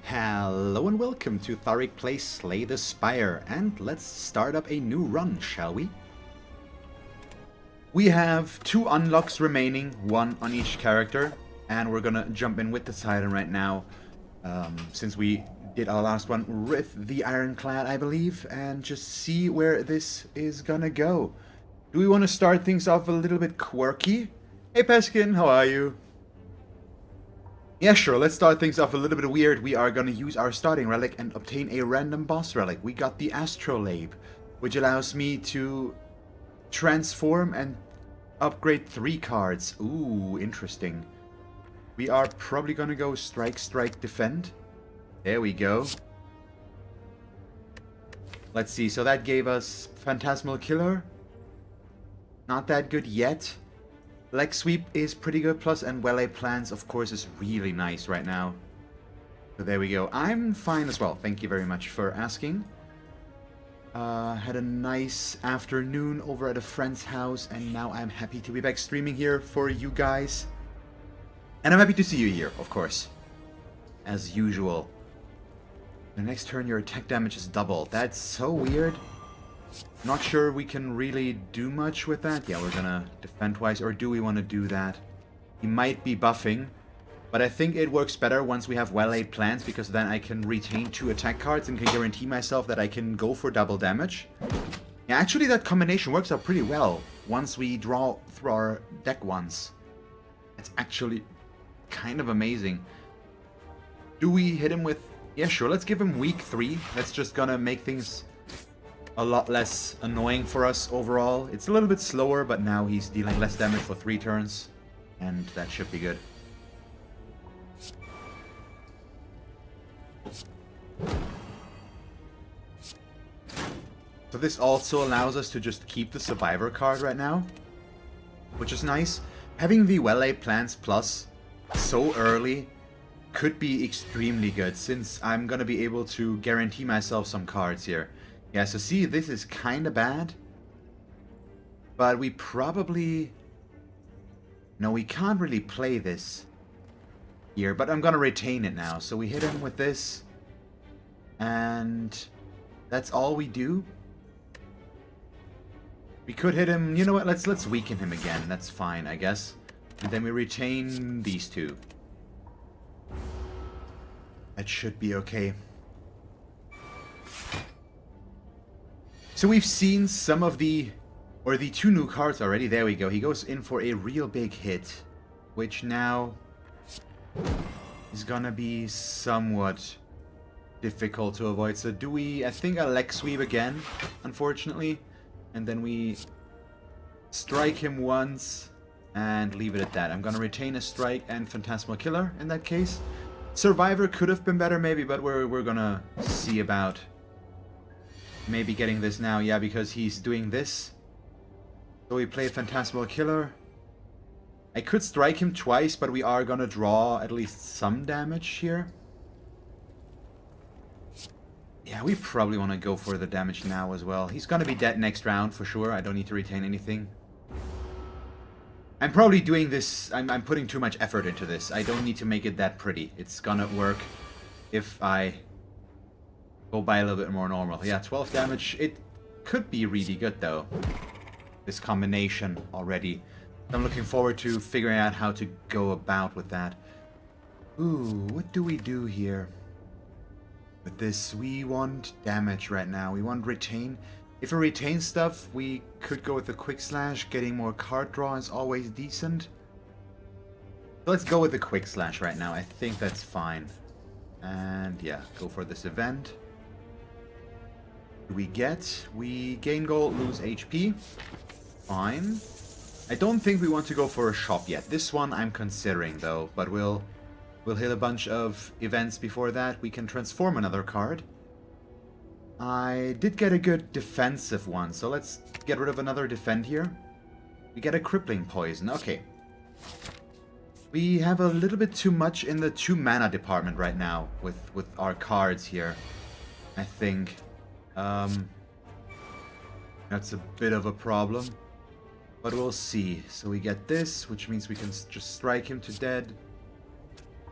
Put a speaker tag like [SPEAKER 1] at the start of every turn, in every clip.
[SPEAKER 1] Hello and welcome to Thalric Plays Slay the Spire, and let's start up a new run, shall we? We have 2 unlocks remaining, 1 on each character, and we're gonna jump in with the Titan right now, since we did our last one with the Ironclad, I believe, and just see where this is gonna go. Do we want to start things off a little bit quirky? Hey Peskin, how are you? Yeah, sure, let's start things off a little bit weird. We are going to use our starting relic and obtain a random boss relic. We got the Astrolabe, which allows me to transform and upgrade 3 cards. Ooh, interesting. We are probably going to go strike, strike, defend. There we go. Let's see, so that gave us Phantasmal Killer. Not that good yet. Leg Sweep is pretty good, plus and Well-Laid Plans, of course, is really nice right now. So there we go. I'm fine as well. Thank you very much for asking. Had a nice afternoon over at a friend's house, and now I'm happy to be back streaming here for you guys. And I'm happy to see you here, of course. As usual. The next turn your attack damage is doubled. That's so weird. Not sure we can really do much with that. Yeah, we're gonna defend twice, or do we want to do that? He might be buffing, but I think it works better once we have well-laid plans, because then I can retain 2 attack cards and can guarantee myself that I can go for double damage. Yeah, actually that combination works out pretty well once we draw through our deck once. It's actually kind of amazing. Do we hit him with... Yeah, sure, let's give him week 3. That's just gonna make things a lot less annoying for us overall. It's a little bit slower, but now he's dealing less damage for 3 turns, and that should be good. So this also allows us to just keep the Survivor card right now, which is nice. Having the Well-Laid Plans plus so early could be extremely good, since I'm gonna be able to guarantee myself some cards here. Yeah, so see, this is kinda bad. But we probably... No, we can't really play this here, but I'm gonna retain it now. So we hit him with this, and that's all we do. We could hit him... You know what, let's weaken him again. That's fine, I guess. And then we retain these 2. That should be okay. So we've seen some of the 2 new cards already. There we go. He goes in for a real big hit, which now is gonna be somewhat difficult to avoid. So do we... I think I'll leg sweep again, unfortunately. And then we strike him once and leave it at that. I'm gonna retain a strike and Phantasmal Killer in that case. Survivor could have been better maybe, but we're gonna see about maybe getting this now. Yeah, because he's doing this. So we play Phantasmal Killer. I could strike him twice, but we are gonna draw at least some damage here. Yeah, we probably want to go for the damage now as well. He's gonna be dead next round for sure. I don't need to retain anything. I'm probably doing this... I'm putting too much effort into this. I don't need to make it that pretty. It's gonna work if I go by a little bit more normal. Yeah, 12 damage. It could be really good though, this combination already. I'm looking forward to figuring out how to go about with that. Ooh, what do we do here? With this, we want damage right now. We want retain. If we retain stuff, we could go with the Quick Slash. Getting more card draw is always decent. So let's go with the Quick Slash right now. I think that's fine. And yeah, go for this event. We gain gold, lose HP. Fine. I don't think we want to go for a shop yet. This one I'm considering though, but we'll hit a bunch of events before that. We can transform another card. I did get a good defensive one, so let's get rid of another defend here. We get a crippling poison. Okay. We have a little bit too much in the 2 mana department right now with our cards here, I think. That's a bit of a problem, but we'll see. So we get this, which means we can just strike him to dead.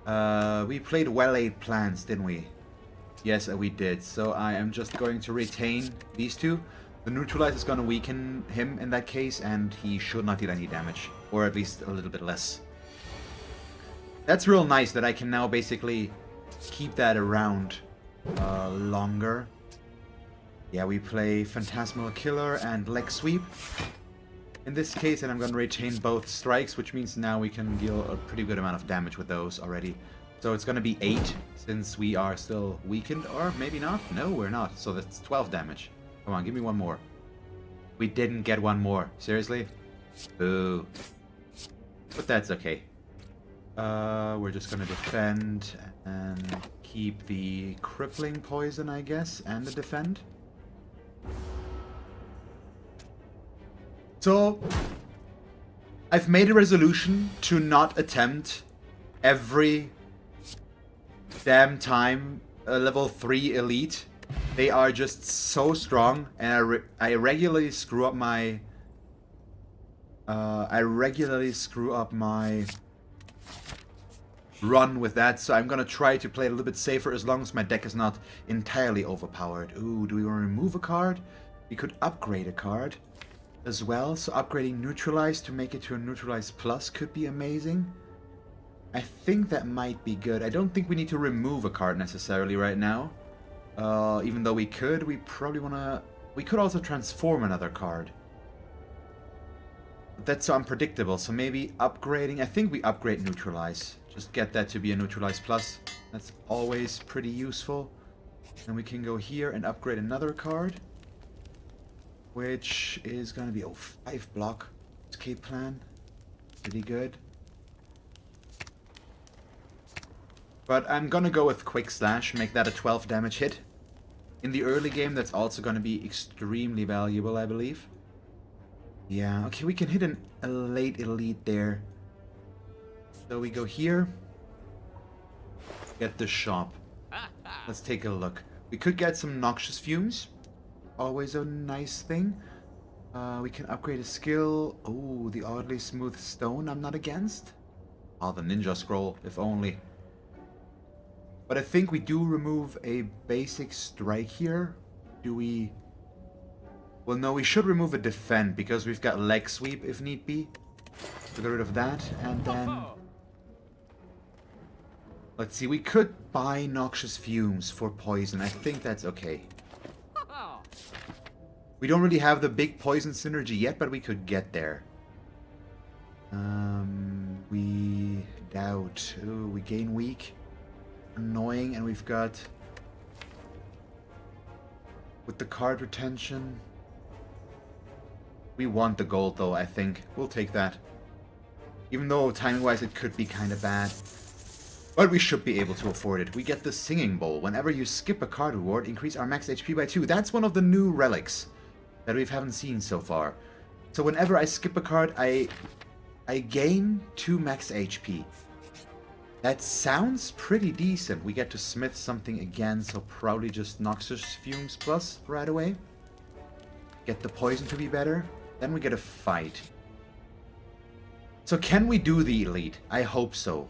[SPEAKER 1] We played well-laid plans, didn't we? Yes, we did. So I am just going to retain these two. The neutralize is going to weaken him in that case, and he should not deal any damage. Or at least a little bit less. That's real nice that I can now basically keep that around longer. Yeah, we play Phantasmal Killer and Leg Sweep in this case, and I'm going to retain both strikes, which means now we can deal a pretty good amount of damage with those already. So it's going to be 8 since we are still weakened, or maybe not. No, we're not. So that's 12 damage. Come on, give me one more. We didn't get one more. Seriously? Boo. But that's okay. We're just going to defend and keep the crippling poison, I guess, and the defend. So, I've made a resolution to not attempt every damn time a level 3 elite. They are just so strong, and I regularly screw up my run with that, so I'm gonna try to play a little bit safer as long as my deck is not entirely overpowered. Ooh, do we want to remove a card? We could upgrade a card as well, so upgrading Neutralize to make it to a Neutralize Plus could be amazing. I think that might be good. I don't think we need to remove a card necessarily right now. Even though we could, we probably want to... We could also transform another card. But that's so unpredictable, so maybe upgrading... I think we upgrade Neutralize. Just get that to be a Neutralize Plus. That's always pretty useful. And we can go here and upgrade another card. Which is going to be, 5 block. Escape plan. Pretty good. But I'm going to go with Quick Slash, make that a 12 damage hit. In the early game, that's also going to be extremely valuable, I believe. Yeah, okay, we can hit a late elite there. So we go here. Get the shop. Let's take a look. We could get some Noxious Fumes. Always a nice thing. We can upgrade a skill. Oh, the oddly smooth stone I'm not against. Oh, the ninja scroll, if only. But I think we do remove a basic strike here. Do we... Well, no, we should remove a defend because we've got leg sweep if need be. So get rid of that, and then... Let's see, we could buy Noxious Fumes for poison. I think that's okay. We don't really have the big poison synergy yet, but we could get there. We doubt. Ooh, we gain weak. Annoying, and we've got... With the card retention... We want the gold, though, I think. We'll take that. Even though, timing-wise, it could be kind of bad. But we should be able to afford it. We get the Singing Bowl. Whenever you skip a card reward, increase our max HP by 2. That's one of the new relics that we haven't seen so far. So whenever I skip a card, I gain 2 max HP. That sounds pretty decent. We get to smith something again, so probably just Noxious Fumes Plus right away. Get the poison to be better. Then we get a fight. So can we do the elite? I hope so.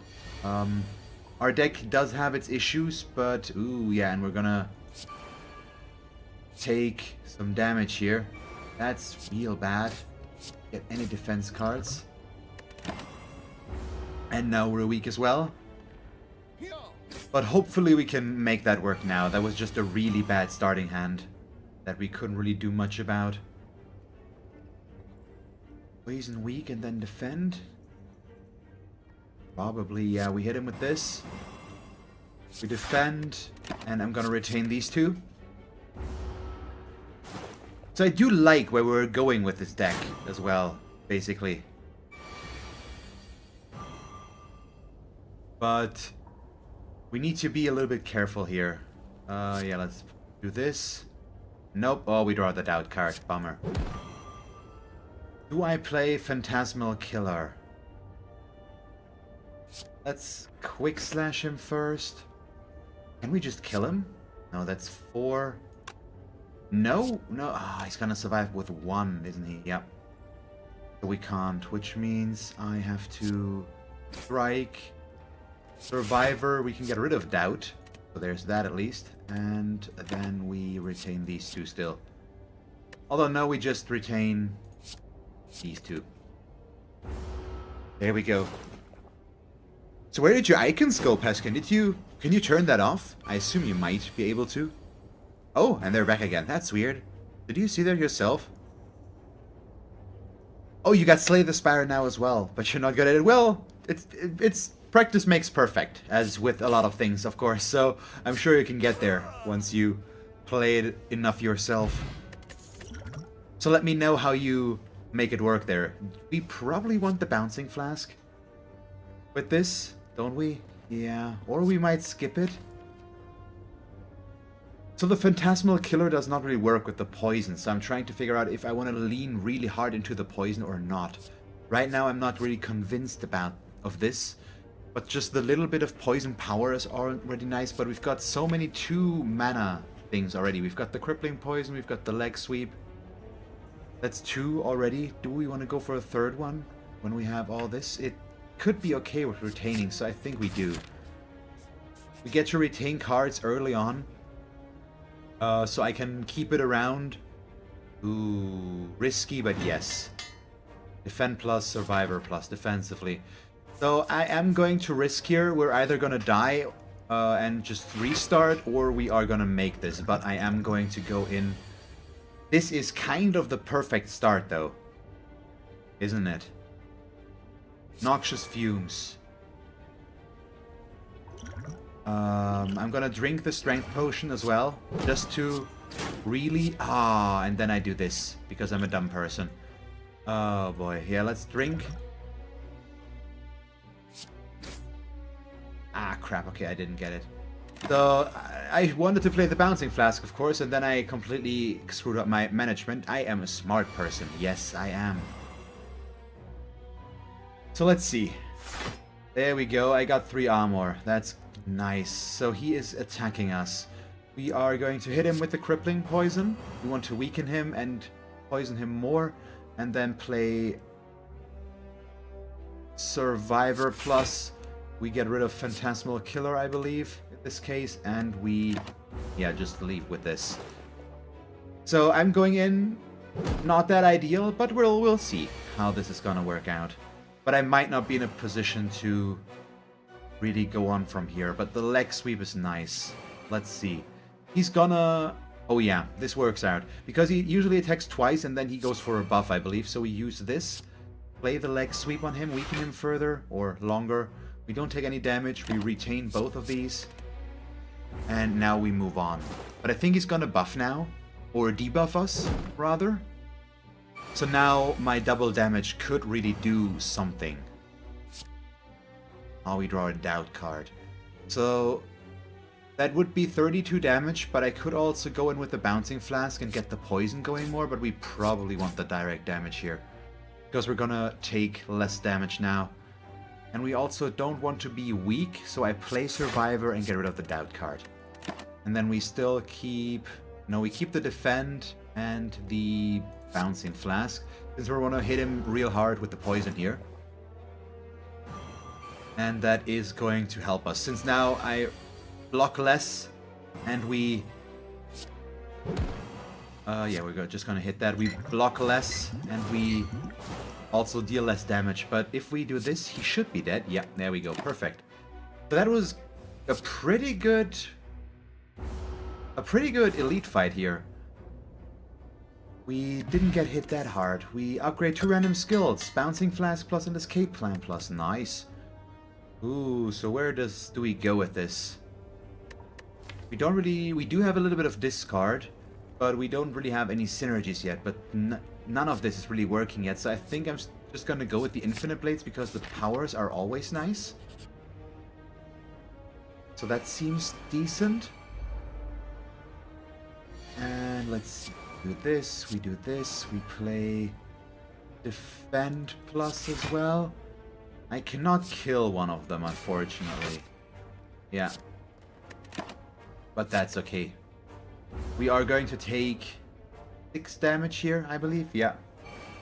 [SPEAKER 1] Our deck does have its issues, but... Ooh, yeah, and we're gonna... take some damage here. That's real bad. Get any defense cards. And now we're weak as well. But hopefully we can make that work now. That was just a really bad starting hand that we couldn't really do much about. Poison weak and then defend. Probably, yeah, we hit him with this. We defend, and I'm gonna retain these two. So I do like where we're going with this deck as well, basically. But we need to be a little bit careful here. Yeah, let's do this. Nope. Oh, we draw the doubt card. Bummer. Do I play Phantasmal Killer? Let's quick slash him first. Can we just kill him? No, that's 4. No, no. Ah, he's gonna survive with 1, isn't he? Yep. So we can't, which means I have to strike Survivor, we can get rid of doubt. So there's that at least. And then we retain these two still. Although no, we just retain these two. There we go. So where did your icons go, Peskin? Can you turn that off? I assume you might be able to. Oh, and they're back again. That's weird. Did you see that yourself? Oh, you got Slay the Spire now as well, but you're not good at it. Well, it's practice makes perfect, as with a lot of things, of course. So I'm sure you can get there once you play it enough yourself. So let me know how you make it work there. We probably want the bouncing flask with this, don't we? Yeah, or we might skip it. So the Phantasmal Killer does not really work with the poison, so I'm trying to figure out if I want to lean really hard into the poison or not. Right now I'm not really convinced of this, but just the little bit of poison power is already nice, but we've got so many 2 mana things already. We've got the Crippling Poison, we've got the Leg Sweep. That's 2 already. Do we want to go for a 3rd one when we have all this? It could be okay with retaining, so I think we do. We get to retain cards early on. So I can keep it around. Ooh, risky, but yes. Defend plus, Survivor plus, defensively. So I am going to risk here. We're either going to die and just restart, or we are going to make this. But I am going to go in. This is kind of the perfect start, though. Isn't it? Noxious Fumes. I'm gonna drink the strength potion as well, just to really... and then I do this, because I'm a dumb person. Oh boy, yeah, let's drink. Ah, crap, okay, I didn't get it. So, I wanted to play the Bouncing Flask, of course, and then I completely screwed up my management. I am a smart person, yes, I am. So let's see. There we go, I got 3 armor, that's nice. So he is attacking us. We are going to hit him with the Crippling Poison. We want to weaken him and poison him more, and then play Survivor plus. We get rid of Phantasmal Killer, I believe, in this case, and we, yeah, just leave with this. So I'm going in, not that ideal, but we'll see how this is gonna work out. But I might not be in a position to really go on from here, but the Leg Sweep is nice. Let's see. He's gonna... Oh yeah, this works out. Because he usually attacks twice and then he goes for a buff, I believe. So we use this. Play the Leg Sweep on him, weaken him further or longer. We don't take any damage. We retain both of these. And now we move on. But I think he's gonna buff now. Or debuff us, rather. So now my double damage could really do something. Oh, we draw a doubt card. So that would be 32 damage, but I could also go in with the Bouncing Flask and get the poison going more, but we probably want the direct damage here. Because we're gonna take less damage now. And we also don't want to be weak, so I play Survivor and get rid of the doubt card. And then we still keep... No, we keep the Defend and the Bouncing Flask, since we want to hit him real hard with the poison here. And that is going to help us, since now I block less, and we... yeah, we're just gonna hit that. We block less, and we also deal less damage. But if we do this, he should be dead. Yeah, there we go. Perfect. So that was a pretty good elite fight here. We didn't get hit that hard. We upgrade 2 random skills. Bouncing Flask plus and Escape Plan plus. Nice. Ooh, so where do we go with this? We do have a little bit of discard, but we don't really have any synergies yet, but none of this is really working yet, so I think I'm just gonna go with the Infinite Blades because the powers are always nice. So that seems decent. And let's do this, we play Defend plus as well. I cannot kill one of them, unfortunately. Yeah. But that's okay. We are going to take 6 damage here, I believe. Yeah.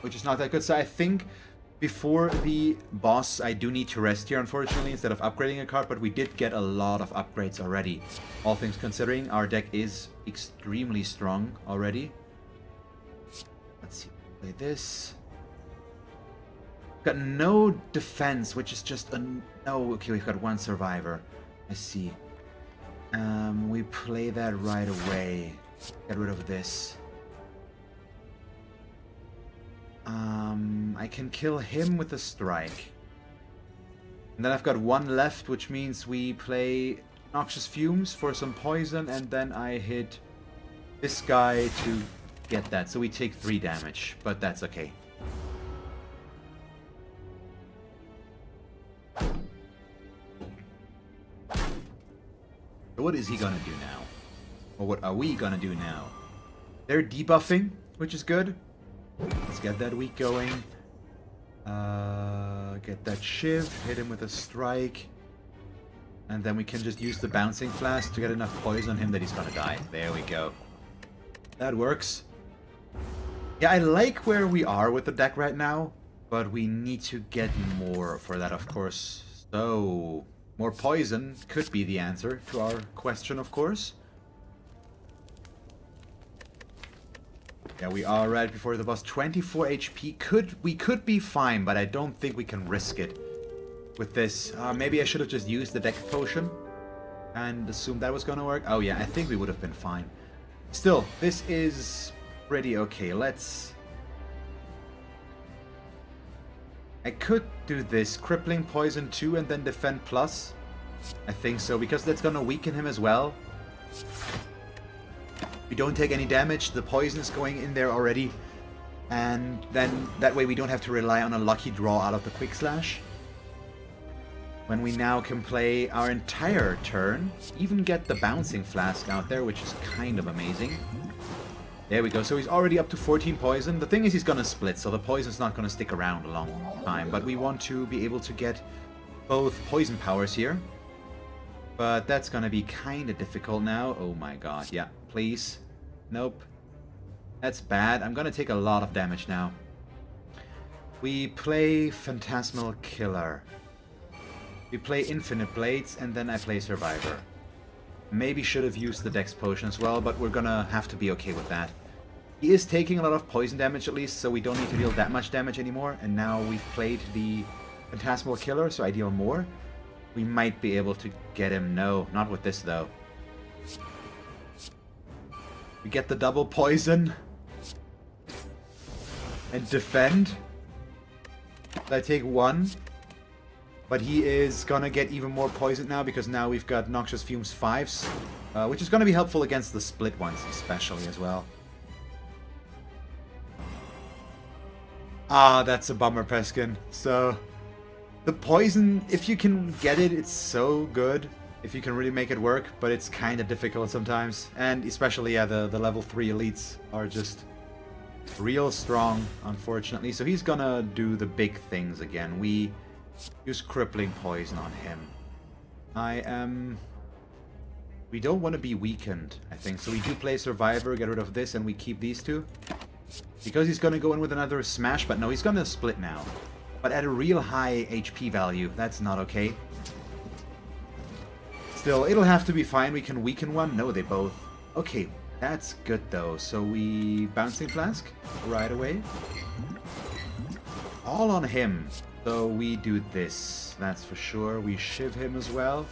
[SPEAKER 1] Which is not that good. So I think Before the boss, I do need to rest here, unfortunately, instead of upgrading a card, but we did get a lot of upgrades already. All things considering, our deck is extremely strong already. Let's see, play this. Got no defense, which is just a no. Okay, we've got one survivor. I see. We play that right away. Get rid of this. I can kill him with a strike. And then I've got one left, which means we play Noxious Fumes for some poison, and then I hit this guy to get that. So we take 3 damage, but that's okay. So what is he gonna do now? Or what are we gonna do now? They're debuffing, which is good. Let's get that weak going. Get that shiv, hit him with a strike. And then we can just use the bouncing flask to get enough poison on him that he's gonna die. There we go. That works. Yeah, I like where we are with the deck right now, but we need to get more for that, of course. So, more poison could be the answer to our question, of course. Yeah, we are right before the boss. 24 HP. We could be fine, but I don't think we can risk it with this. Maybe I should have just used the deck potion and assumed that was gonna work. Oh yeah, I think we would have been fine. Still, this is pretty okay. I could do this. Crippling Poison 2 and then Defend Plus. I think so, because that's gonna weaken him as well. We don't take any damage, the poison is going in there already, and then that way we don't have to rely on a lucky draw out of the Quick Slash. When we now can play our entire turn, even get the Bouncing Flask out there, which is kind of amazing. There we go, so he's already up to 14 poison. The thing is he's gonna split, so the poison's not gonna stick around a long time, but we want to be able to get both poison powers here. But that's gonna be kind of difficult now. Oh my god, yeah, please. Nope. That's bad. I'm gonna take a lot of damage now. We play Phantasmal Killer. We play Infinite Blades, and then I play Survivor. Maybe should have used the Dex Potion as well, but we're gonna have to be okay with that. He is taking a lot of poison damage at least, so we don't need to deal that much damage anymore. And now we've played the Phantasmal Killer, so I deal more. We might be able to get him. No, not with this though. We get the double poison. And defend. I take 1. But he is gonna get even more poison now, because now we've got Noxious Fumes 5s. Which is gonna be helpful against the split ones, especially as well. Ah, that's a bummer, Peskin. So, the poison, if you can get it, it's so good. If you can really make it work, but it's kind of difficult sometimes. And especially, yeah, the level 3 elites are just real strong, unfortunately. So he's gonna do the big things again. We use Crippling Poison on him. We don't want to be weakened, I think. So we do play Survivor, get rid of this, and we keep these two. Because he's gonna go in with another Smash, but no, he's gonna split now. But at a real high HP value, that's not okay. Still, it'll have to be fine. We can weaken one. No, they both. Okay, that's good though. So we Bouncing Flask right away. All on him. So we do this. That's for sure. We shiv him as well.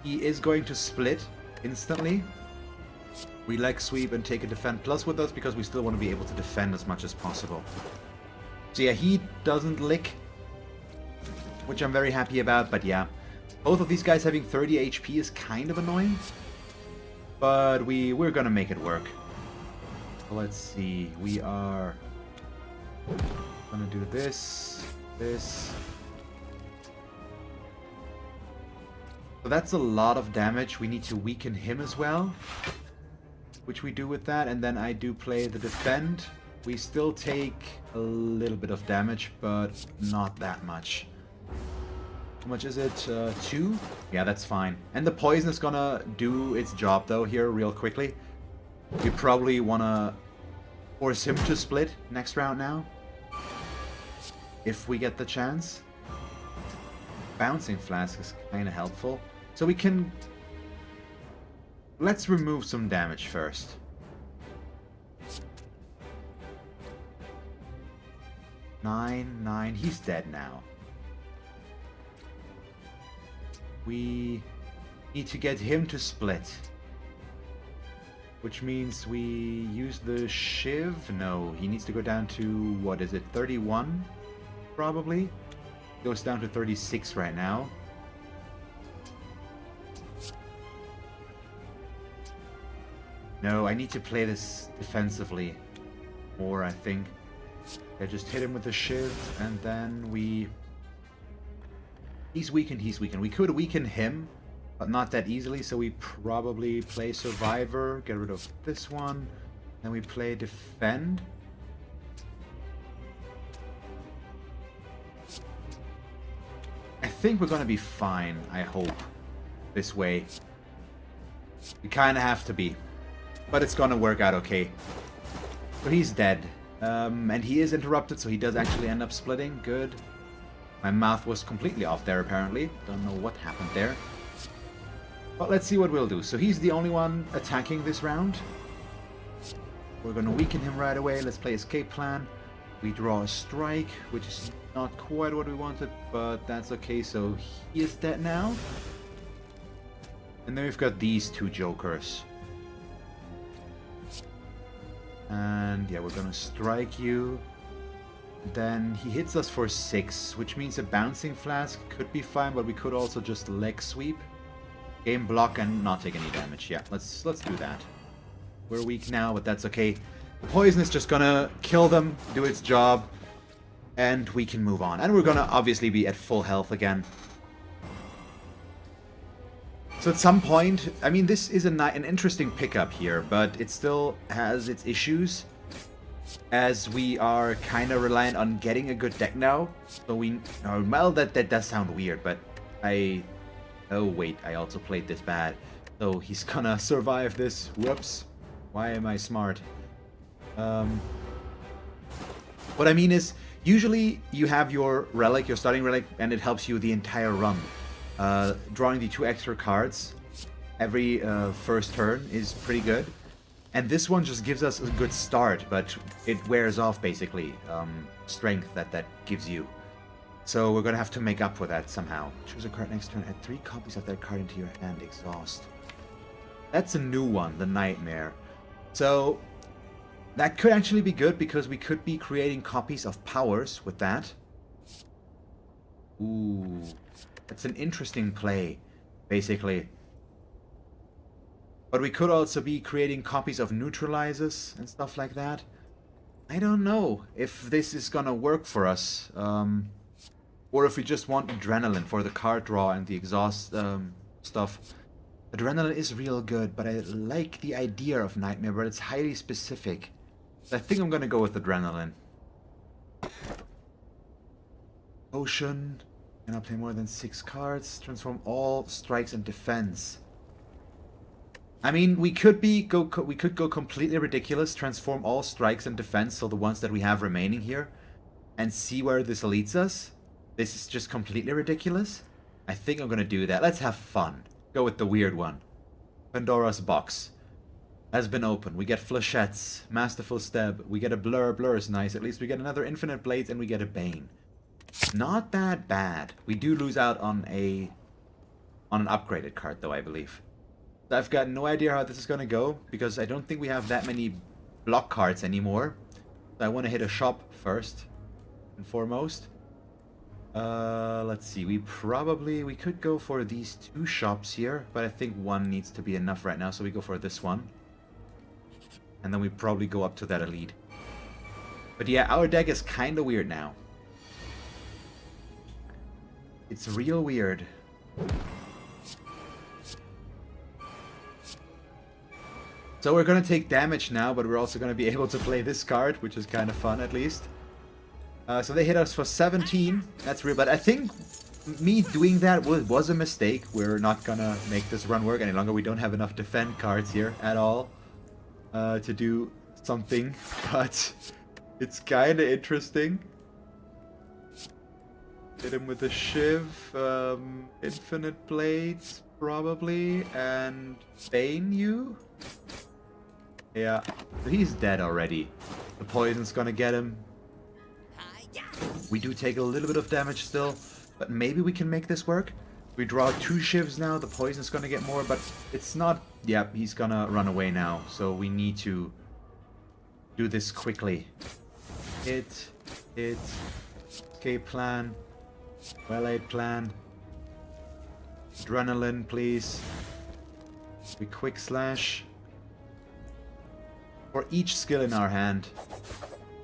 [SPEAKER 1] He is going to split instantly. We Leg Sweep and take a Defend Plus with us because we still want to be able to defend as much as possible. So yeah, he doesn't lick, which I'm very happy about, but yeah. Both of these guys having 30 HP is kind of annoying, but we're gonna make it work. Let's see, we are gonna do this. So that's a lot of damage. We need to weaken him as well, which we do with that, and then I do play the Defend. We still take a little bit of damage, but not that much. How much is it? 2? Yeah, that's fine. And the poison is gonna do its job though here real quickly. We probably wanna force him to split next round now. if we get the chance. Bouncing Flask is kind of helpful. So we can... Let's remove some damage first. Nine. He's dead now. We need to get him to split. Which means we use the Shiv? No, he needs to go down to, what is it, 31? Probably? Goes down to 36 right now. No, I need to play this defensively more, I think. I just hit him with the Shiv, and then we... He's weakened. We could weaken him, but not that easily, so we probably play Survivor, get rid of this one, then we play Defend. I think we're gonna be fine, I hope, this way. We kinda have to be, but it's gonna work out okay. So he's dead, and he is interrupted, so he does actually end up splitting, good. My mouth was completely off there, apparently. Don't know what happened there. But let's see what we'll do. So he's the only one attacking this round. We're going to weaken him right away. Let's play Escape Plan. We draw a strike, which is not quite what we wanted, but that's okay. So he is dead now. And then we've got these two jokers. And yeah, we're going to strike you. Then he hits us for 6, which means a Bouncing Flask could be fine, but we could also just leg sweep, game block, and not take any damage. Yeah, let's do that. We're weak now, but that's okay. The poison is just gonna kill them, do its job, and we can move on. And we're gonna obviously be at full health again. So at some point, I mean, this is an interesting pickup here, but it still has its issues, as we are kind of reliant on getting a good deck now. So we... well, that does sound weird, but oh wait, I also played this bad. So he's gonna survive this. Whoops. Why am I smart? What I mean is, usually you have your relic, your starting relic, and it helps you the entire run. Drawing the 2 extra cards every first turn is pretty good. And this one just gives us a good start, but it wears off, basically, strength that gives you. So we're gonna have to make up for that somehow. Choose a card next turn, add 3 copies of that card into your hand, exhaust. That's a new one, the Nightmare. So that could actually be good, because we could be creating copies of powers with that. Ooh, that's an interesting play, basically. But we could also be creating copies of neutralizers and stuff like that. I don't know if this is gonna work for us. Or if we just want adrenaline for the card draw and the exhaust stuff. Adrenaline is real good, but I like the idea of Nightmare, but it's highly specific. So I think I'm gonna go with adrenaline. Potion. Cannot play more than 6 cards. Transform all strikes and defense. I mean, we could go completely ridiculous, transform all strikes and defense, so the ones that we have remaining here, and see where this leads us. This is just completely ridiculous. I think I'm gonna do that. Let's have fun. Go with the weird one. Pandora's box has been opened. We get flechettes, masterful stab. We get a blur. Blur is nice. At least we get another infinite blades, and we get a bane. Not that bad. We do lose out on an upgraded card, though, I believe. I've got no idea how this is gonna go, because I don't think we have that many block cards anymore. So I want to hit a shop first and foremost. Let's see. We could go for these 2 shops here, but I think 1 needs to be enough right now, so we go for this one. And then we probably go up to that elite. But yeah, our deck is kind of weird now. It's real weird. So we're going to take damage now, but we're also going to be able to play this card, which is kind of fun at least. So they hit us for 17. That's real, but I think me doing that was a mistake. We're not going to make this run work any longer. We don't have enough defend cards here at all to do something, but it's kind of interesting. Hit him with a shiv, infinite blades, probably, and bane you? Yeah, he's dead already. The poison's gonna get him. We do take a little bit of damage still, but maybe we can make this work. We draw 2 shivs now, the poison's gonna get more, but it's not... Yeah, he's gonna run away now, so we need to do this quickly. Hit, escape plan, well-laid plan. Adrenaline, please. We quick slash. For each skill in our hand.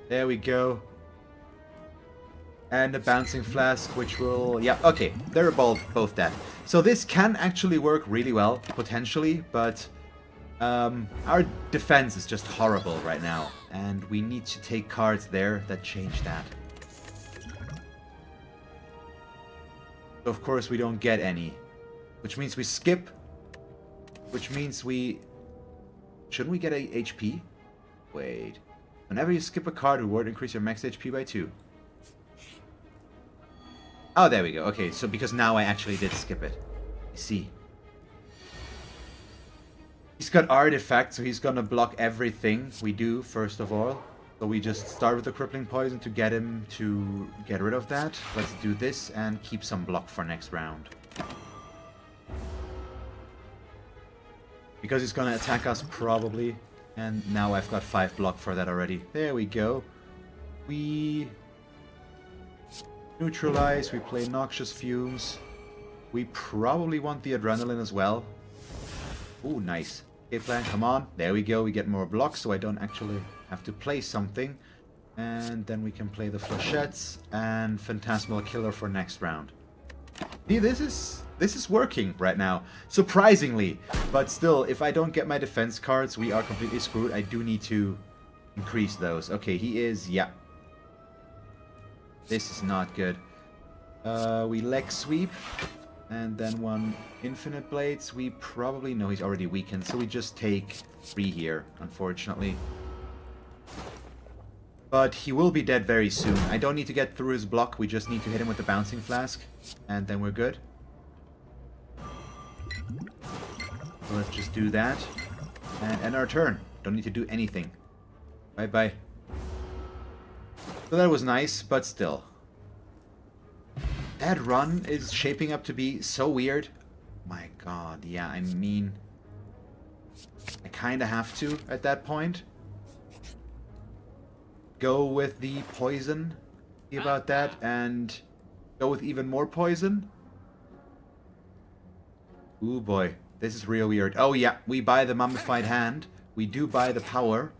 [SPEAKER 1] There we go. And a bouncing flask, which will... Yeah, okay. They're both dead. So this can actually work really well, potentially, but... our defense is just horrible right now. And we need to take cards there that change that. So of course we don't get any. Which means we skip. Which means we... Shouldn't we get a HP? Wait. Whenever you skip a card, reward increase your max HP by 2. Oh, there we go. Okay, so because now I actually did skip it. I see. He's got artifact, so he's gonna block everything we do, first of all. So we just start with the crippling poison to get him to get rid of that. Let's do this and keep some block for next round. Because he's gonna attack us, probably. And now I've got 5 block for that already. There we go. We... neutralize, we play Noxious Fumes. We probably want the Adrenaline as well. Ooh, nice. Okay, plan, come on. There we go, we get more blocks, so I don't actually have to play something. And then we can play the Flechettes and Phantasmal Killer for next round. See, this is working right now. Surprisingly. But still, if I don't get my defense cards, we are completely screwed. I do need to increase those. Okay, he is, yeah. This is not good. We leg sweep. And then 1 infinite blades. We probably... No, he's already weakened. So we just take 3 here, unfortunately. But he will be dead very soon. I don't need to get through his block. We just need to hit him with the bouncing flask. And then we're good. So let's just do that. And end our turn. Don't need to do anything. Bye-bye. So that was nice, but still. That run is shaping up to be so weird. My god, yeah, I mean... I kinda have to at that point. Go with the poison. See about that, and go with even more poison. Ooh boy, this is real weird. Oh yeah, we buy the mummified hand. We do buy the power.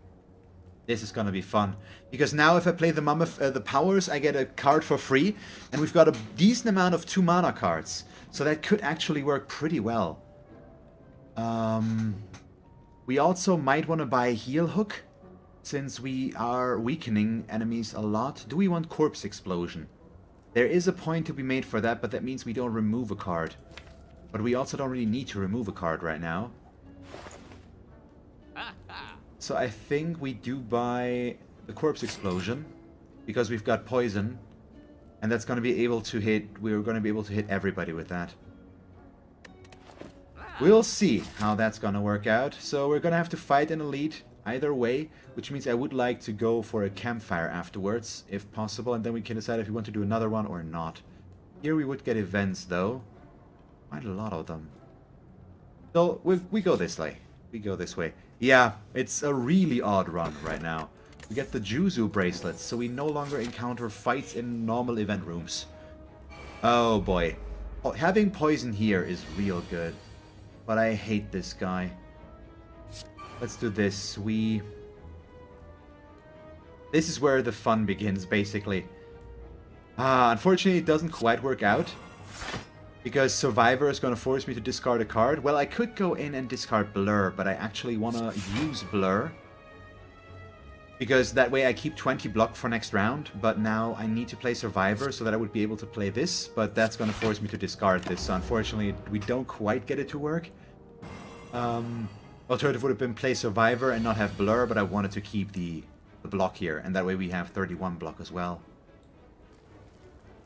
[SPEAKER 1] This is gonna be fun. Because now if I play the powers, I get a card for free. And we've got a decent amount of 2 mana cards. So that could actually work pretty well. We also might want to buy a heal hook. Since we are weakening enemies a lot. Do we want Corpse Explosion? There is a point to be made for that, but that means we don't remove a card. But we also don't really need to remove a card right now. So I think we do buy the Corpse Explosion. Because we've got poison. And that's going to be able to hit... We're going to be able to hit everybody with that. We'll see how that's going to work out. So we're going to have to fight an elite either way. Which means I would like to go for a campfire afterwards, if possible. And then we can decide if we want to do another one or not. Here we would get events, though. Quite a lot of them. So we go this way. We go this way. Yeah, it's a really odd run right now. We get the Juzu bracelets, so we no longer encounter fights in normal event rooms. Oh boy. Having poison here is real good. But I hate this guy. Let's do this. This is where the fun begins, basically. Unfortunately, it doesn't quite work out. Because Survivor is going to force me to discard a card. Well, I could go in and discard Blur, but I actually want to use Blur. Because that way I keep 20 block for next round. But now I need to play Survivor so that I would be able to play this. But that's going to force me to discard this. So unfortunately, we don't quite get it to work. Alternative would have been play Survivor and not have Blur, but I wanted to keep the block here. And that way we have 31 block as well.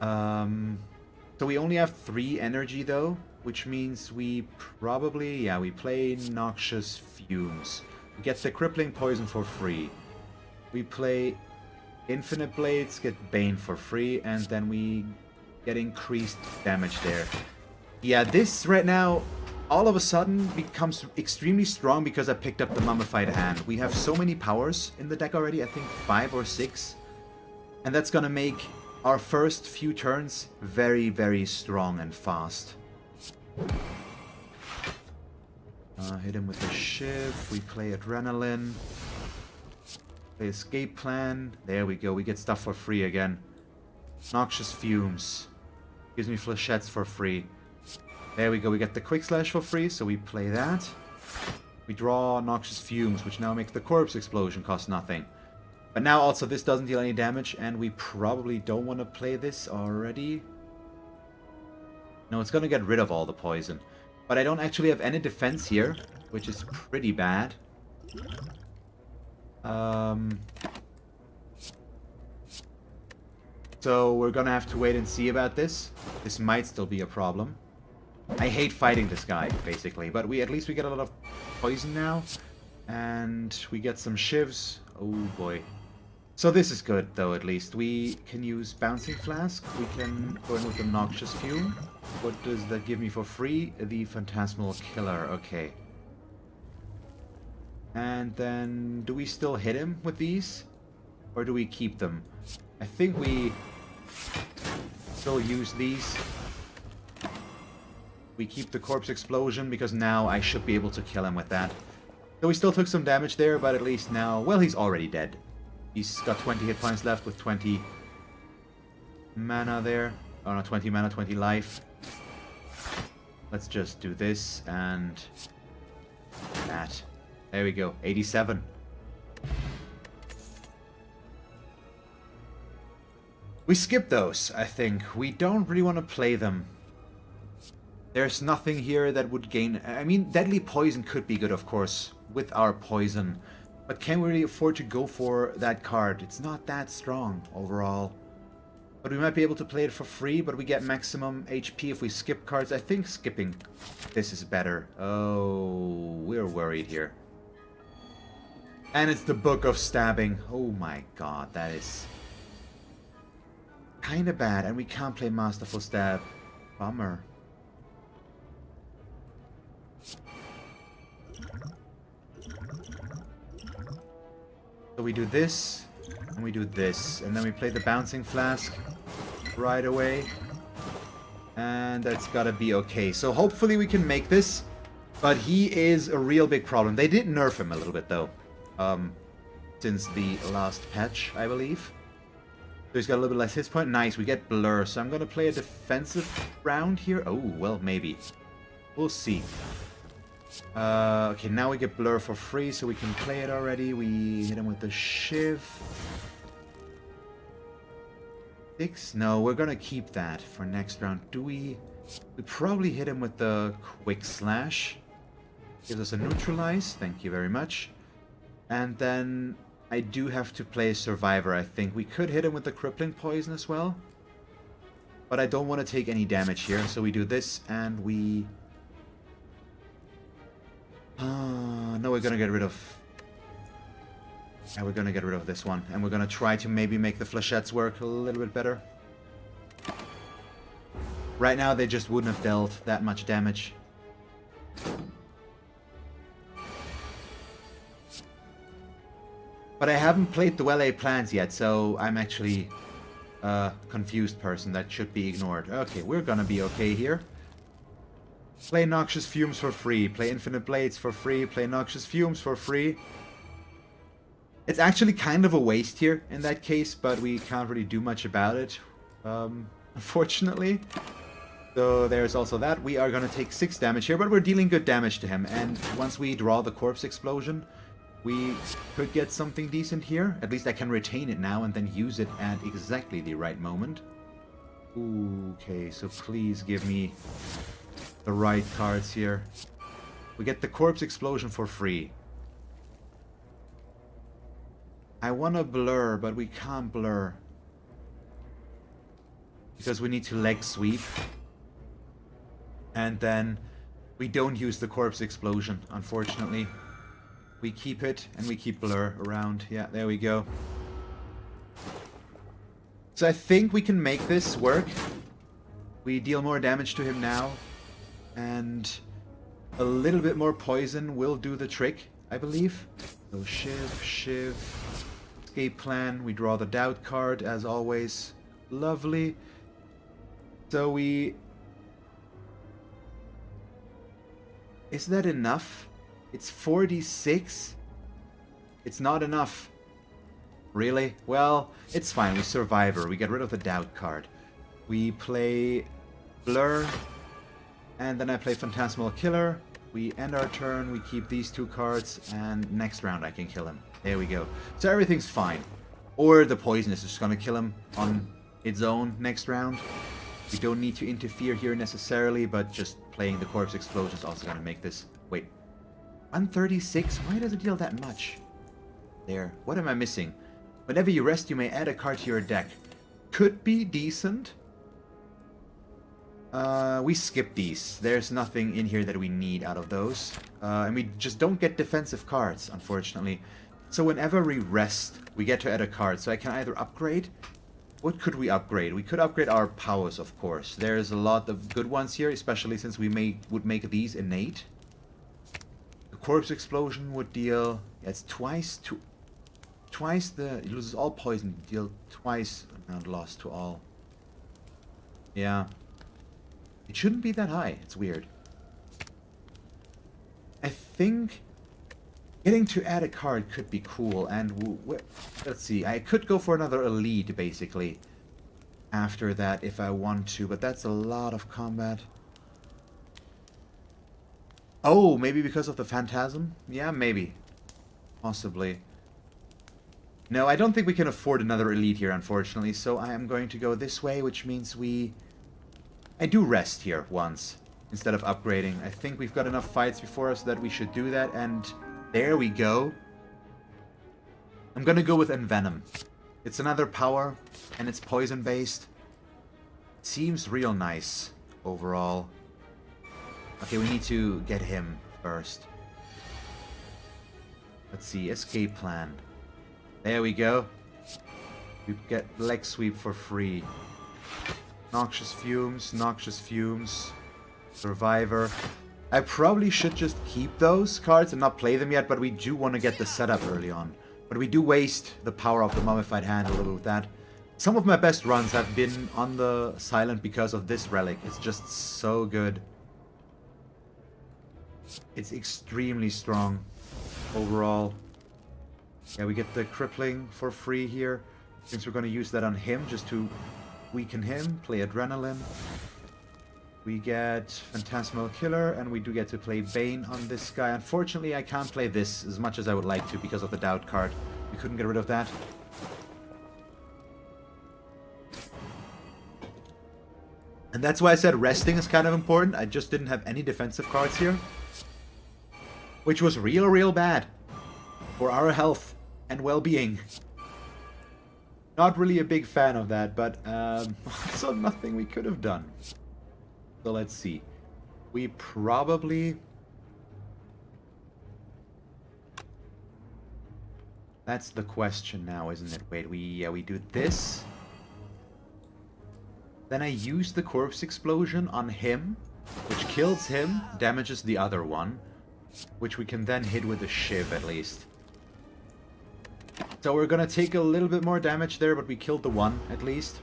[SPEAKER 1] So we only have 3 energy though, which means we probably, yeah, we play Noxious Fumes. We get the Crippling Poison for free. We play Infinite Blades, get Bane for free, and then we get increased damage there. Yeah, this right now, all of a sudden, becomes extremely strong because I picked up the Mummified Hand. We have so many powers in the deck already, I think 5 or 6. And that's gonna make our first few turns very, very strong and fast. Hit him with the Shiv, we play Adrenaline. Play Escape Plan. There we go, we get stuff for free again. Noxious Fumes. Gives me Flechettes for free. There we go, we get the Quick Slash for free, so we play that. We draw Noxious Fumes, which now makes the Corpse Explosion cost nothing. But now also this doesn't deal any damage, and we probably don't want to play this already. No, it's gonna get rid of all the poison. But I don't actually have any defense here, which is pretty bad. So we're gonna have to wait and see about this. This might still be a problem. I hate fighting this guy, basically, but at least we get a lot of poison now. And we get some shivs. Oh boy. So this is good, though, at least. We can use Bouncing Flask. We can go in with the Noxious Fume. What does that give me for free? The Phantasmal Killer. Okay. And then, do we still hit him with these? Or do we keep them? I think we still use these. We keep the Corpse Explosion, because now I should be able to kill him with that. So we still took some damage there, but at least now... Well, he's already dead. He's got 20 hit points left with 20 mana there. Oh no, 20 mana, 20 life. Let's just do this and that. There we go, 87. We skip those, I think. We don't really want to play them. There's nothing here that would gain... I mean, Deadly Poison could be good, of course, with our poison. But can we really afford to go for that card? It's not that strong overall. But we might be able to play it for free, but we get maximum HP if we skip cards. I think skipping this is better. Oh, we're worried here. And it's the Book of Stabbing. Oh my god, that is kind of bad. And we can't play Masterful Stab. Bummer. So we do this, and we do this, and then we play the Bouncing Flask right away. And that's gotta be okay. So hopefully we can make this, but he is a real big problem. They did nerf him a little bit though, since the last patch, I believe. So he's got a little bit less hit point. Nice, we get Blur, so I'm gonna play a defensive round here. Oh, well, maybe. We'll see. Okay, now we get Blur for free, so we can play it already. We hit him with the Shiv. 6? No, we're gonna keep that for next round. Do we... We probably hit him with the Quick Slash. Gives us a Neutralize, thank you very much. And then I do have to play Survivor, I think. We could hit him with the Crippling Poison as well. But I don't want to take any damage here, so we do this, and we... no, we're gonna get rid of... Yeah, we're gonna get rid of this one. And we're gonna try to maybe make the Flechettes work a little bit better. Right now, they just wouldn't have dealt that much damage. But I haven't played Duele Plans yet, so I'm actually a confused person. That should be ignored. Okay, we're gonna be okay here. Play Noxious Fumes for free. Play Infinite Blades for free. Play Noxious Fumes for free. It's actually kind of a waste here in that case, but we can't really do much about it, unfortunately. So there's also that. We are going to take 6 damage here, but we're dealing good damage to him. And once we draw the Corpse Explosion, we could get something decent here. At least I can retain it now and then use it at exactly the right moment. Okay, so please give me the right cards here. We get the Corpse Explosion for free. I want to blur, but we can't blur. because we need to leg sweep. And then we don't use the corpse explosion, unfortunately. We keep it, and we keep blur around. Yeah, there we go. So I think we can make this work. We deal more damage to him now. And a little bit more poison will do the trick, I believe. So Shiv. Escape plan. We draw the doubt card, as always. Lovely. So we... Is that enough? It's 46? It's not enough. Really? Well, it's fine. We Survivor. We get rid of the doubt card. We play Blur. And then I play Phantasmal Killer. We end our turn. We keep these two cards. And next round I can kill him. There we go. So everything's fine. Or the poison is just going to kill him on its own next round. We don't need to interfere here necessarily, but just playing the corpse explosion is also going to make this... Wait. 136? Why does it deal that much? There. What am I missing? Whenever you rest, you may add a card to your deck. Could be decent. We skip these. There's nothing in here that we need out of those. And we just don't get defensive cards, unfortunately. So whenever we rest, we get to add a card. So I can either upgrade... What could we upgrade? We could upgrade our powers, of course. There's a lot of good ones here, especially since we would make these innate. The corpse explosion would deal... Yeah, it's twice the... It loses all poison. Deal twice amount lost to all. Yeah. It shouldn't be that high. It's weird. I think getting to add a card could be cool. And let's see. I could go for another elite, basically, after that if I want to. But that's a lot of combat. Oh, maybe because of the Phantasm? Yeah, maybe. Possibly. No, I don't think we can afford another elite here, unfortunately. So I am going to go this way, which means we... I do rest here once, instead of upgrading. I think we've got enough fights before us that we should do that, and there we go. I'm gonna go with Envenom. It's another power, and it's poison-based. Seems real nice, overall. Okay, we need to get him first. Let's see, escape plan. There we go. We get leg sweep for free. Noxious Fumes, Survivor. I probably should just keep those cards and not play them yet, but we do want to get the setup early on. But we do waste the power of the Mummified Hand a little with that. Some of my best runs have been on the silent because of this relic. It's just so good. It's extremely strong overall. Yeah, we get the crippling for free here. Since we're going to use that on him just to weaken him, play Adrenaline. We get Phantasmal Killer, and we do get to play Bane on this guy. Unfortunately, I can't play this as much as I would like to because of the Doubt card. We couldn't get rid of that. And that's why I said resting is kind of important. I just didn't have any defensive cards here. Which was real bad for our health and well-being. Not really a big fan of that, but also nothing we could have done. So let's see. We probably... That's the question now, isn't it? Wait, we do this. Then I use the corpse explosion on him, which kills him, damages the other one, which we can then hit with a shiv at least. So we're gonna take a little bit more damage there, but we killed the one at least.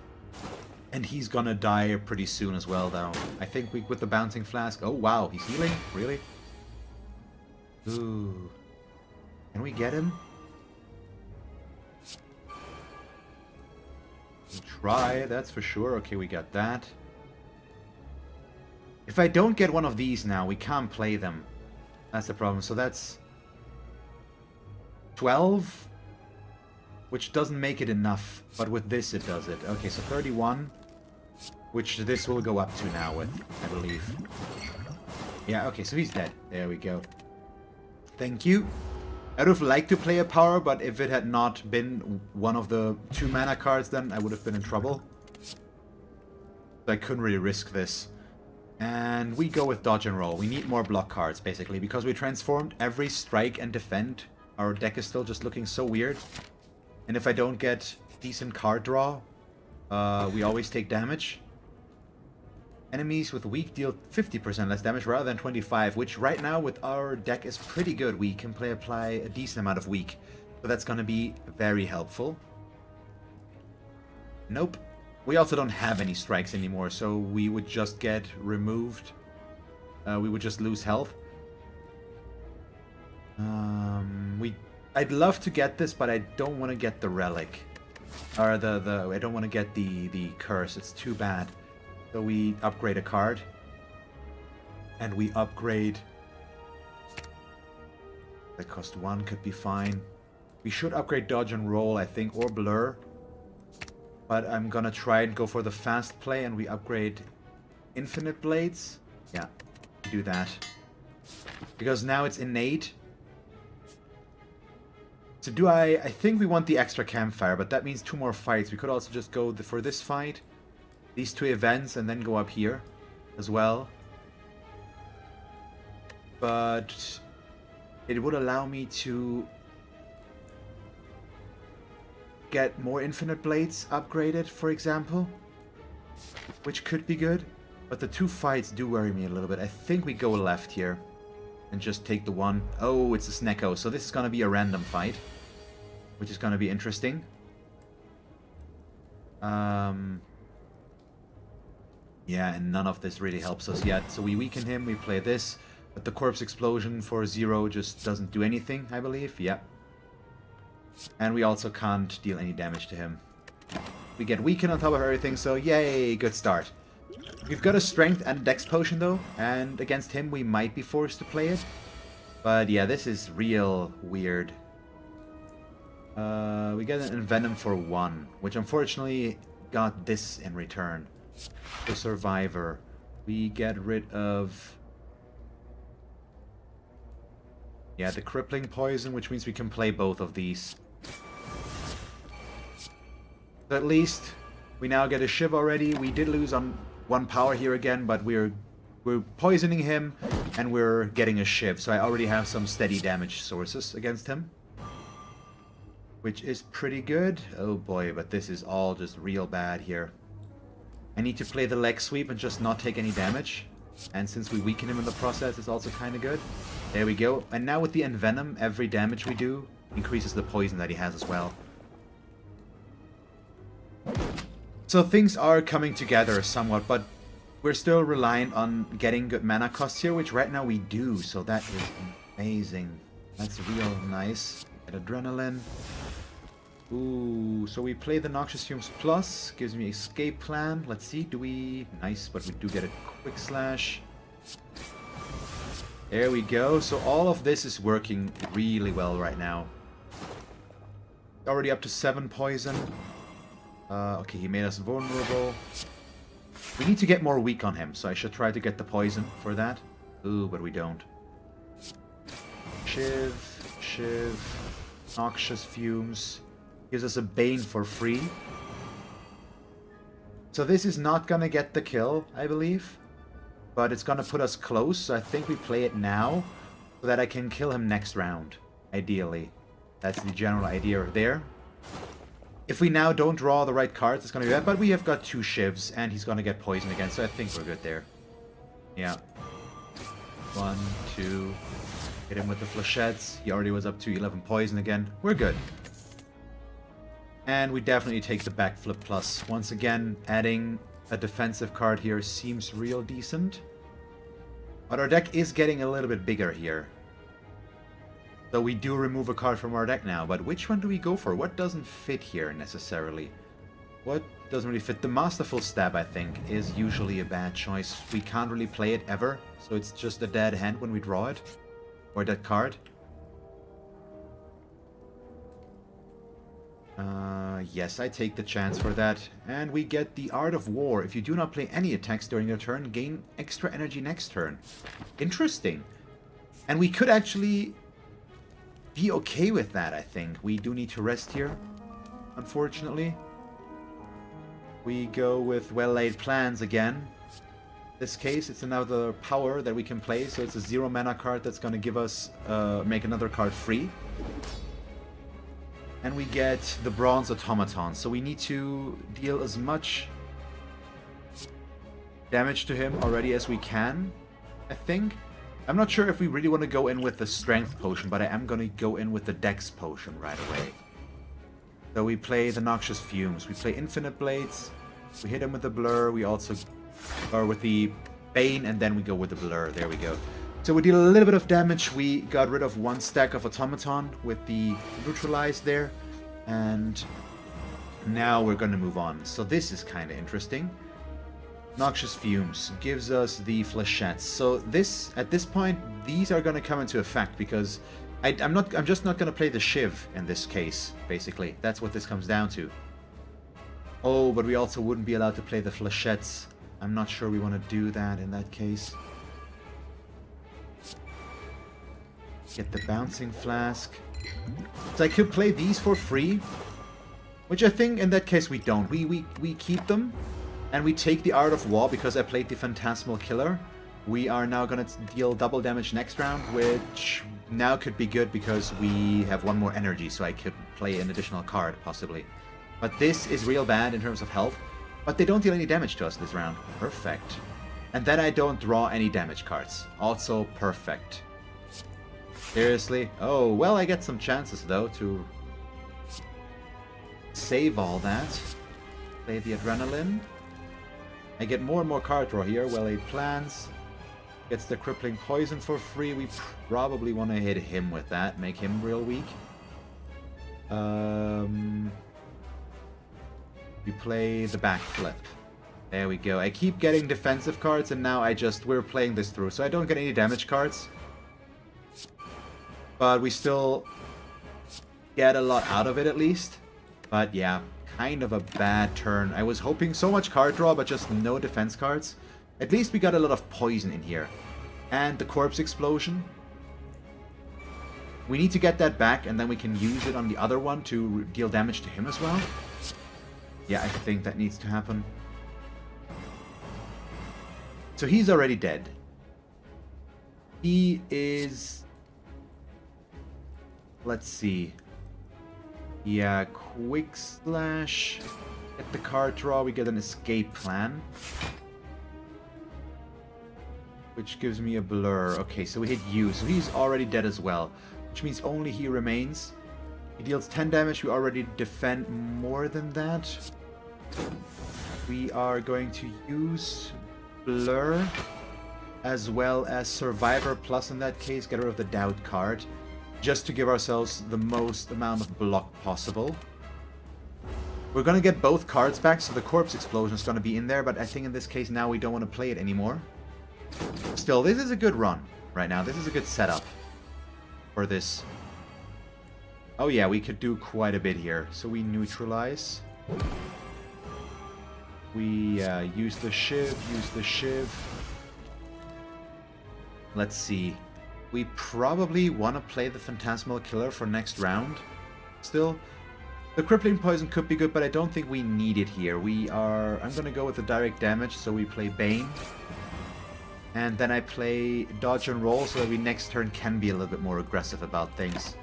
[SPEAKER 1] And he's gonna die pretty soon as well, though. I think with the bouncing flask... Oh, wow, he's healing? Really? Ooh. Can we get him? We'll try, that's for sure. Okay, we got that. If I don't get one of these now, we can't play them. That's the problem. So that's 12, which doesn't make it enough, but with this it does it. Okay, so 31, which this will go up to now with, I believe. Yeah, okay, so he's dead. There we go. Thank you. I would have liked to play a power, but if it had not been one of the 2 mana cards, then I would have been in trouble. So I couldn't really risk this. And we go with dodge and roll. We need more block cards, basically, because we transformed every strike and defend. Our deck is still just looking so weird. And if I don't get decent card draw, we always take damage. Enemies with weak deal 50% less damage rather than 25, which right now with our deck is pretty good. We can apply a decent amount of weak. So that's going to be very helpful. Nope. We also don't have any strikes anymore, so we would just get removed. We would just lose health. I'd love to get this, but I don't want to get the relic. Or I don't want to get the curse. It's too bad. So we upgrade a card. And we upgrade... That cost 1, could be fine. We should upgrade dodge and roll, I think, or blur. But I'm gonna try and go for the fast play, and we upgrade infinite blades. Yeah, do that. Because now it's innate. So do I think we want the extra campfire, but that means 2 more fights. We could also just go for this fight, these 2 events, and then go up here as well. But it would allow me to get more infinite blades upgraded, for example, which could be good. But the 2 fights do worry me a little bit. I think we go left here and just take the 1. Oh, it's a Snecko, so this is going to be a random fight, which is going to be interesting. Yeah, and none of this really helps us yet. So we weaken him, we play this, but the corpse explosion for 0 just doesn't do anything, I believe. Yeah. And we also can't deal any damage to him. We get weakened on top of everything, so yay, good start. We've got a strength and a dex potion though, and against him we might be forced to play it. But yeah, this is real weird. We get an envenom for 1, which unfortunately got this in return. The survivor. We get rid of... Yeah, the crippling poison, which means we can play both of these. So at least we now get a Shiv already. We did lose on 1 power here again, but we're poisoning him and we're getting a Shiv. So I already have some steady damage sources against him, which is pretty good. Oh boy, but this is all just real bad here. I need to play the leg sweep and just not take any damage. And since we weaken him in the process, it's also kind of good. There we go. And now with the envenom, every damage we do increases the poison that he has as well. So things are coming together somewhat, but we're still reliant on getting good mana costs here, which right now we do. So that is amazing. That's real nice. Get adrenaline. Ooh, so we play the Noxious Fumes Plus, gives me escape plan. Let's see, do we... Nice, but we do get a quick slash. There we go. So all of this is working really well right now. Already up to 7 poison. Okay, he made us vulnerable. We need to get more weak on him, so I should try to get the poison for that. Ooh, but we don't. Shiv, Noxious Fumes. Gives us a Bane for free. So this is not gonna get the kill, I believe. But it's gonna put us close, so I think we play it now, so that I can kill him next round, ideally. That's the general idea there. If we now don't draw the right cards, it's gonna be bad, but we have got 2 Shivs, and he's gonna get poisoned again, so I think we're good there. Yeah. 1, 2... Hit him with the flechettes. He already was up to 11 poison again. We're good. And we definitely take the backflip plus. Once again, adding a defensive card here seems real decent. But our deck is getting a little bit bigger here. So we do remove a card from our deck now. But which one do we go for? What doesn't fit here necessarily? What doesn't really fit? The Masterful Stab, I think, is usually a bad choice. We can't really play it ever. So it's just a dead hand when we draw it. Or that card. Yes, I take the chance for that. And we get the Art of War. If you do not play any attacks during your turn, gain extra energy next turn. Interesting. And we could actually be okay with that, I think. We do need to rest here, unfortunately. We go with well-laid plans again. This case, it's another power that we can play, so it's a 0 mana card that's going to give us, make another card free. And we get the Bronze Automaton, so we need to deal as much damage to him already as we can, I think. I'm not sure if we really want to go in with the Strength Potion, but I am going to go in with the Dex Potion right away. So we play the Noxious Fumes, we play Infinite Blades, we hit him with the Blur, we also... or with the Bane, and then we go with the Blur, there we go. So we deal a little bit of damage, we got rid of 1 stack of Automaton with the Neutralize there, and now we're going to move on. So this is kind of interesting. Noxious Fumes gives us the Flechettes. So this, at this point, these are going to come into effect because I'm just not going to play the Shiv in this case, basically. That's what this comes down to. Oh, but we also wouldn't be allowed to play the Flechettes. I'm not sure we want to do that in that case. Get the Bouncing Flask. So I could play these for free, which I think in that case we don't. We keep them. And we take the Art of War because I played the Phantasmal Killer. We are now going to deal double damage next round, which now could be good because we have 1 more energy, so I could play an additional card, possibly. But this is real bad in terms of health. But they don't deal any damage to us this round. Perfect. And then I don't draw any damage cards. Also perfect. Seriously? Oh, well, I get some chances, though, to save all that. Play the Adrenaline. I get more and more card draw here. Well-laid plans. Gets the Crippling Poison for free. We probably want to hit him with that. Make him real weak. We play the Backflip. There we go. I keep getting defensive cards and now we're playing this through. So I don't get any damage cards. But we still get a lot out of it at least. But yeah. Kind of a bad turn. I was hoping so much card draw, but just no defense cards. At least we got a lot of poison in here. And the Corpse Explosion. We need to get that back, and then we can use it on the other one to deal damage to him as well. Yeah, I think that needs to happen. So he's already dead. He is... Let's see. Yeah, Quick Slash. Get the card draw, we get an Escape Plan. Which gives me a Blur. Okay, so we hit you, so he's already dead as well. Which means only he remains. He deals 10 damage, we already defend more than that. We are going to use Blur. As well as Survivor, plus in that case, get rid of the Doubt card. Just to give ourselves the most amount of block possible. We're going to get both cards back, so the Corpse Explosion is going to be in there, but I think in this case now we don't want to play it anymore. Still, this is a good run right now. This is a good setup for this. Oh yeah, we could do quite a bit here. So we neutralize. We use the Shiv, Let's see. We probably want to play the Phantasmal Killer for next round. Still, the Crippling Poison could be good, but I don't think we need it here. I'm going to go with the direct damage, so we play Bane. And then I play Dodge and Roll, so that we next turn can be a little bit more aggressive about things.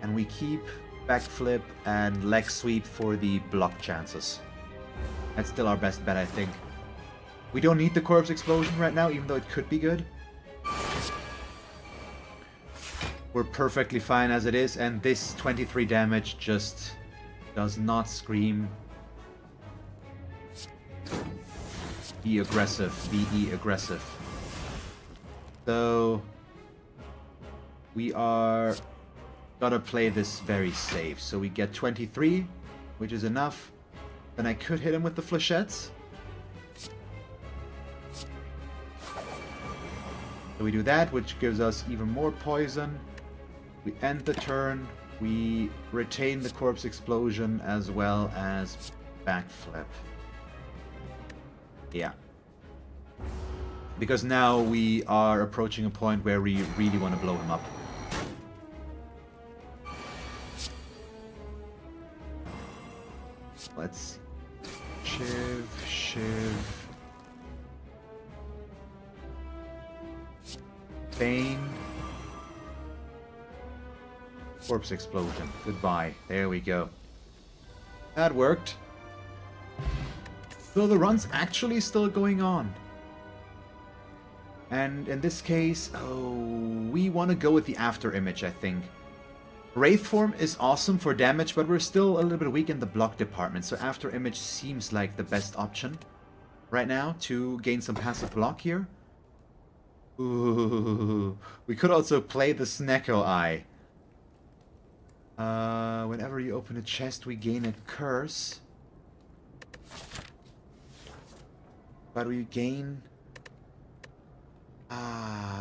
[SPEAKER 1] And we keep Backflip and Leg Sweep for the block chances. That's still our best bet, I think. We don't need the Corpse Explosion right now, even though it could be good. We're perfectly fine as it is, and this 23 damage just does not scream. Be aggressive, be aggressive. So we are gonna play this very safe. So we get 23, which is enough. Then I could hit him with the Flechettes. So we do that, which gives us even more poison. We end the turn, we retain the Corpse Explosion as well as Backflip. Yeah. Because now we are approaching a point where we really want to blow him up. Let's see. Shiv. Bane. Corpse explosion. Goodbye. There we go. That worked. So the run's actually still going on. And in this case, we want to go with the after image, I think. Wraith form is awesome for damage, but we're still a little bit weak in the block department, so after image seems like the best option right now to gain some passive block here. Ooh, we could also play the Snecko Eye. Whenever you open a chest, we gain a curse. But we gain...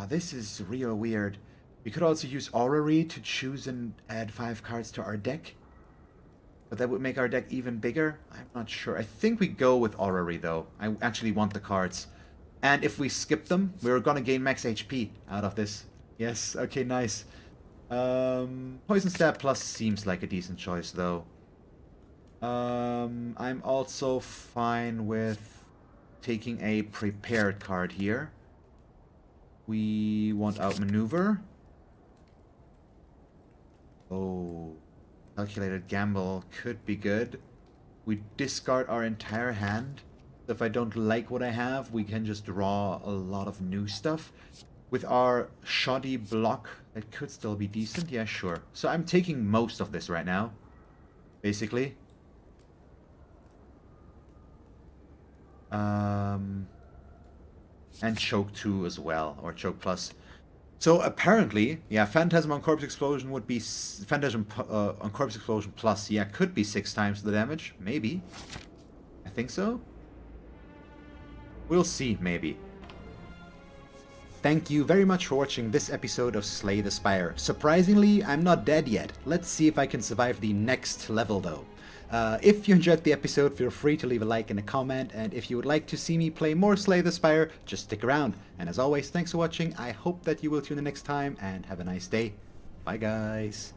[SPEAKER 1] this is real weird. We could also use Orrery to choose and add 5 cards to our deck. But that would make our deck even bigger. I'm not sure. I think we go with Orrery, though. I actually want the cards. And if we skip them, we're gonna gain max HP out of this. Yes, okay, nice. Poison Stab Plus seems like a decent choice, though. I'm also fine with taking a prepared card here. We want Outmaneuver. Oh, Calculated Gamble could be good. We discard our entire hand. If I don't like what I have, we can just draw a lot of new stuff. With our shoddy block, that could still be decent. Yeah, sure. So I'm taking most of this right now, basically. And Choke 2 as well, or Choke Plus. So apparently, yeah, Phantasm on Corpse Explosion would be... Phantasm on Corpse Explosion Plus, yeah, could be 6 times the damage. Maybe. I think so. We'll see, maybe. Thank you very much for watching this episode of Slay the Spire. Surprisingly, I'm not dead yet. Let's see if I can survive the next level, though. If you enjoyed the episode, feel free to leave a like and a comment, and if you would like to see me play more Slay the Spire, just stick around. And as always, thanks for watching. I hope that you will tune in next time, and have a nice day. Bye, guys.